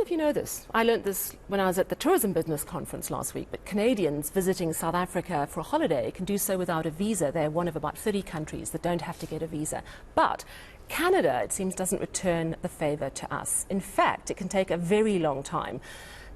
of you know this. I learnt this when I was at the Tourism Business Conference last week, but Canadians visiting South Africa for a holiday can do so without a visa. They're one of about 30 countries that don't have to get a visa. But Canada, it seems, doesn't return the favour to us. In fact, it can take a very long time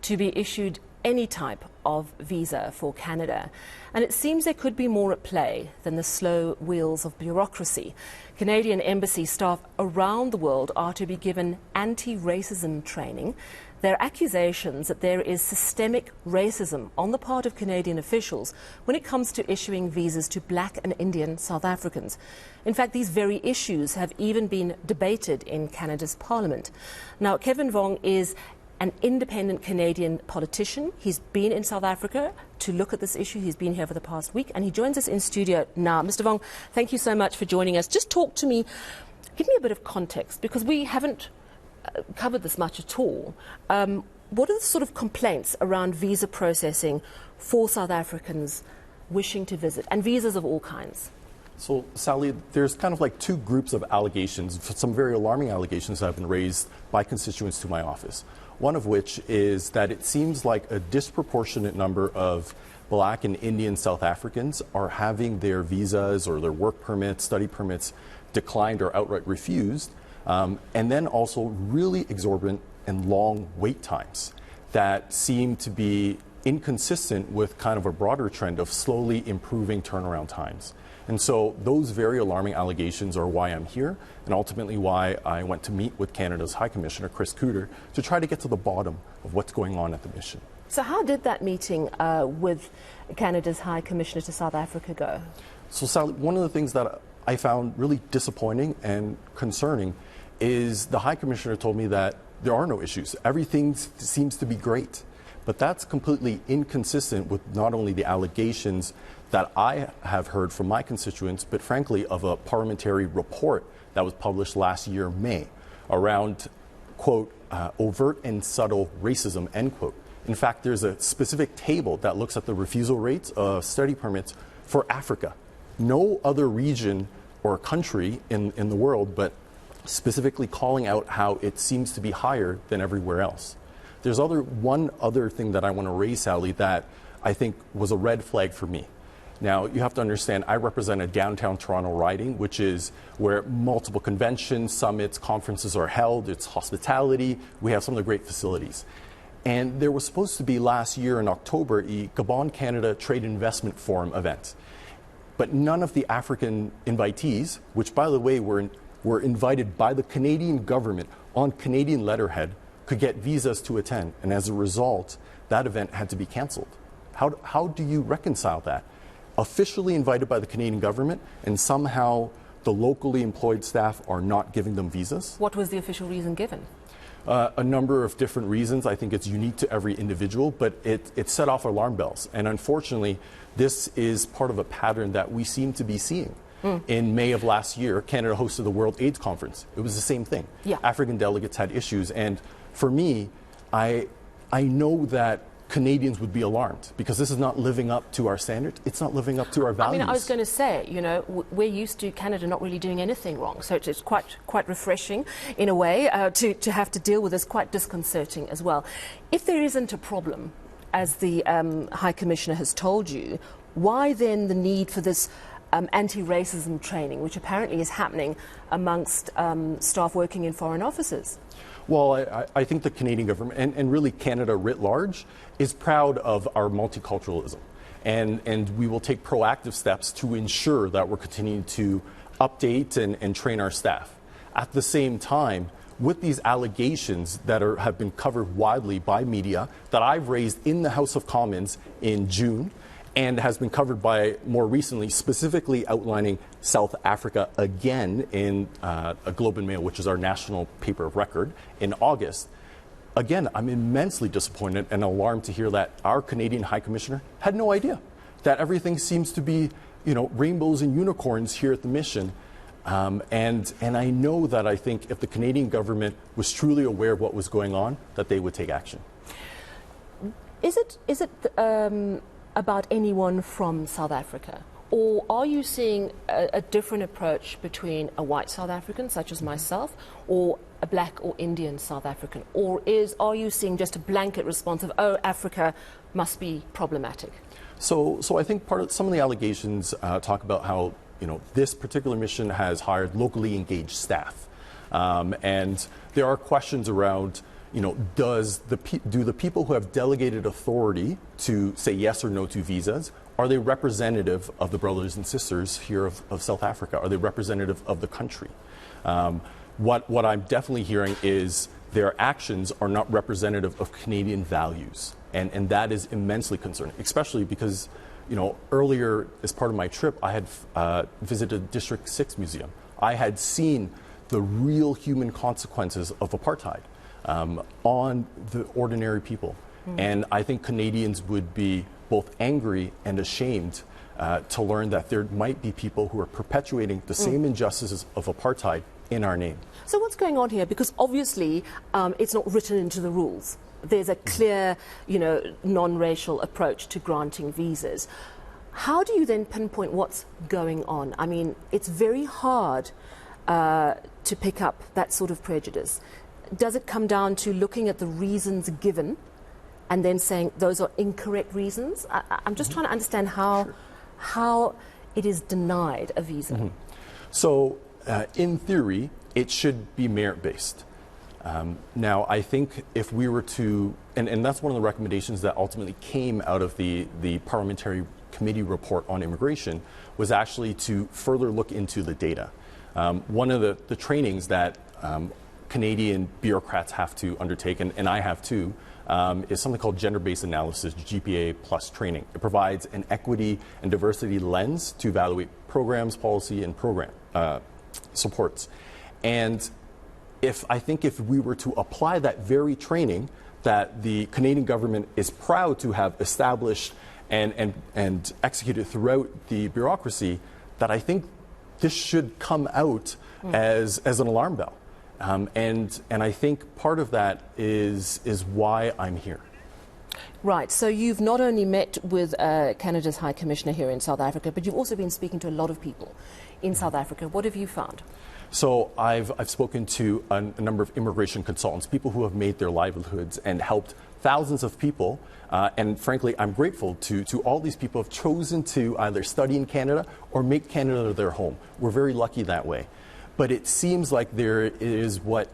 to be issued any type of visa for Canada. And it seems there could be more at play than the slow wheels of bureaucracy. Canadian embassy staff around the world are to be given anti-racism training. There are accusations that there is systemic racism on the part of Canadian officials when it comes to issuing visas to Black and Indian South Africans. In fact, these very issues have even been debated in Canada's Parliament. Now, Kevin Vuong is an independent Canadian politician. He's been in South Africa to look at this issue. He's been here for the past week, and he joins us in studio now. Mr. Vuong, thank you so much for joining us. Just talk to me, give me a bit of context, because we haven't covered this much at all. What are the sort of complaints around visa processing for South Africans wishing to visit, and visas of all kinds? So, Sally, there's kind of like two groups of allegations, some very alarming allegations that have been raised by constituents to my office. One of which is that it seems like a disproportionate number of Black and Indian South Africans are having their visas or their work permits, study permits declined or outright refused, and then also really exorbitant and long wait times that seem to be inconsistent with kind of a broader trend of slowly improving turnaround times. And so those very alarming allegations are why I'm here, and ultimately why I went to meet with Canada's High Commissioner, Chris Cooter, to try to get to the bottom of what's going on at the mission. So how did that meeting with Canada's High Commissioner to South Africa go? So, Sally, one of the things that I found really disappointing and concerning is the High Commissioner told me that there are no issues. Everything seems to be great. But that's completely inconsistent with not only the allegations that I have heard from my constituents, but frankly of a parliamentary report that was published last year, May, around, quote, overt and subtle racism, end quote. In fact, there's a specific table that looks at the refusal rates of study permits for Africa. No other region or country in the world, but specifically calling out how it seems to be higher than everywhere else. There's one other thing that I want to raise, Sally, that I think was a red flag for me. Now, you have to understand, I represent a downtown Toronto riding, which is where multiple conventions, summits, conferences are held. It's hospitality. We have some of the great facilities. And there was supposed to be last year in October a Gabon Canada Trade Investment Forum event. But none of the African invitees, which, by the way, were invited by the Canadian government on Canadian letterhead, could get visas to attend. And as a result, that event had to be canceled. How do you reconcile that? Officially invited by the Canadian government, and somehow the locally employed staff are not giving them visas? What was the official reason given? A number of different reasons. I think it's unique to every individual, but it set off alarm bells. And unfortunately, this is part of a pattern that we seem to be seeing. In May of last year, Canada hosted the World AIDS Conference. It was the same thing. Yeah. African delegates had issues. And for me, I know that Canadians would be alarmed because this is not living up to our standards. It's not living up to our values. I mean, I was going to say, you know, we're used to Canada not really doing anything wrong. So it's quite refreshing in a way to have to deal with this, quite disconcerting as well. If there isn't a problem, as the High Commissioner has told you, why then the need for this anti-racism training, which apparently is happening amongst staff working in foreign offices? Well, I think the Canadian government, and really Canada writ large, is proud of our multiculturalism. And we will take proactive steps to ensure that we're continuing to update and train our staff. At the same time, with these allegations that have been covered widely by media, that I've raised in the House of Commons in June, and has been covered by, more recently, specifically outlining South Africa again in a Globe and Mail, which is our national paper of record, in August. Again, I'm immensely disappointed and alarmed to hear that our Canadian High Commissioner had no idea that everything seems to be, you know, rainbows and unicorns here at the mission. And I know that I think if the Canadian government was truly aware of what was going on, that they would take action. Is it about anyone from South Africa, Or are you seeing a different approach between a white South African, such as myself, or a black or Indian South African? Or are you seeing just a blanket response of, oh, Africa must be problematic? So I think some of the allegations talk about how this particular mission has hired locally engaged staff, and there are questions around do the people who have delegated authority to say yes or no to visas, are they representative of the brothers and sisters here of South Africa? Are they representative of the country? What I'm definitely hearing is their actions are not representative of Canadian values. And that is immensely concerning, especially because, earlier as part of my trip, I had visited District 6 Museum. I had seen the real human consequences of apartheid on the ordinary people. And I think Canadians would be both angry and ashamed to learn that there might be people who are perpetuating the same injustices of apartheid in our name. So what's going on here? Because obviously it's not written into the rules. There's a clear, non-racial approach to granting visas. How do you then pinpoint what's going on? I mean, it's very hard to pick up that sort of prejudice. Does it come down to looking at the reasons given and then saying those are incorrect reasons? I'm just trying to understand how it is denied a visa. So, in theory, it should be merit-based. Now, I think if we were to, and that's one of the recommendations that ultimately came out of the Parliamentary Committee report on immigration, was actually to further look into the data. One of the trainings that Canadian bureaucrats have to undertake, and I have too, is something called gender-based analysis, GPA plus training. It provides an equity and diversity lens to evaluate programs, policy, and program supports. And I think if we were to apply that very training that the Canadian government is proud to have established and executed throughout the bureaucracy, that I think this should come out as an alarm bell. And I think part of that is why I'm here. Right, so you've not only met with Canada's High Commissioner here in South Africa, but you've also been speaking to a lot of people in South Africa. What have you found? So I've spoken to a number of immigration consultants, people who have made their livelihoods and helped thousands of people. And frankly, I'm grateful to all these people who have chosen to either study in Canada or make Canada their home. We're very lucky that way. But it seems like there is what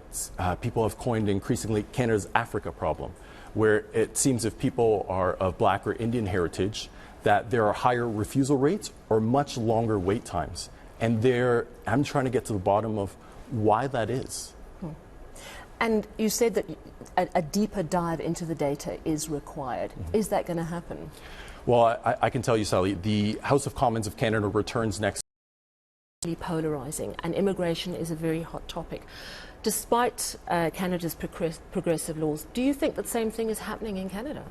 people have coined increasingly Canada's Africa problem, where it seems if people are of black or Indian heritage, that there are higher refusal rates or much longer wait times. And I'm trying to get to the bottom of why that is. And you said that a deeper dive into the data is required. Is that going to happen? Well, I can tell you, Sally, the House of Commons of Canada returns next. Polarizing, and immigration is a very hot topic. Despite Canada's progressive laws, do you think the same thing is happening in Canada?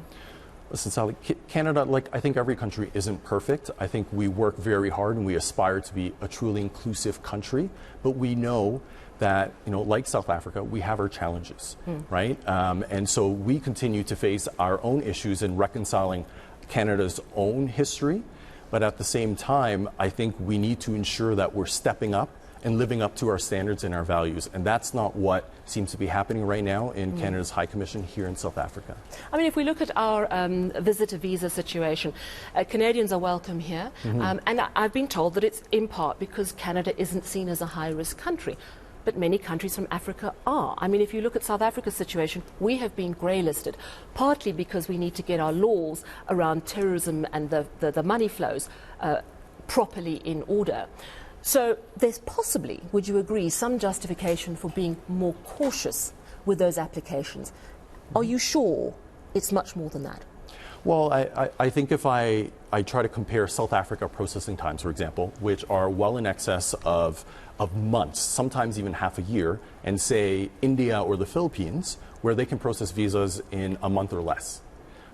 Listen, Sally, Canada, like I think every country, isn't perfect. I think we work very hard and we aspire to be a truly inclusive country. But we know that, like South Africa, we have our challenges, right? And so we continue to face our own issues in reconciling Canada's own history. But at the same time, I think we need to ensure that we're stepping up and living up to our standards and our values. And that's not what seems to be happening right now in Canada's High Commission here in South Africa. I mean, if we look at our visitor visa situation, Canadians are welcome here. And I've been told that it's in part because Canada isn't seen as a high-risk country. But many countries from Africa are. I mean, if you look at South Africa's situation, we have been grey-listed, partly because we need to get our laws around terrorism and the money flows properly in order. So there's possibly, would you agree, some justification for being more cautious with those applications. Are you sure it's much more than that? Well, I think if I try to compare South Africa processing times, for example, which are well in excess of months, sometimes even half a year, and say India or the Philippines, where they can process visas in a month or less,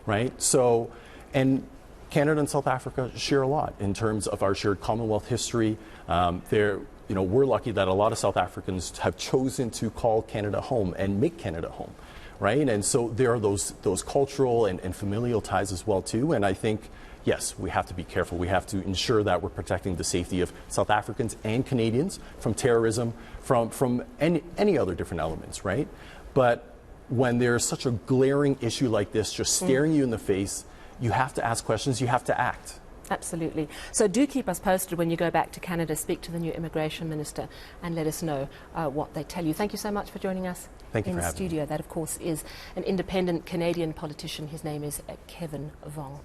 right? So, and Canada and South Africa share a lot in terms of our shared Commonwealth history. We're lucky that a lot of South Africans have chosen to call Canada home and make Canada home, right? And so there are those cultural and familial ties as well too. And I think, yes, we have to be careful. We have to ensure that we're protecting the safety of South Africans and Canadians from terrorism, from any other different elements, right? But when there's such a glaring issue like this just staring you in the face, you have to ask questions, you have to act. Absolutely. So do keep us posted when you go back to Canada, speak to the new immigration minister and let us know what they tell you. Thank you so much for joining us in the studio. That, of course, is an independent Canadian politician. His name is Kevin Vuong.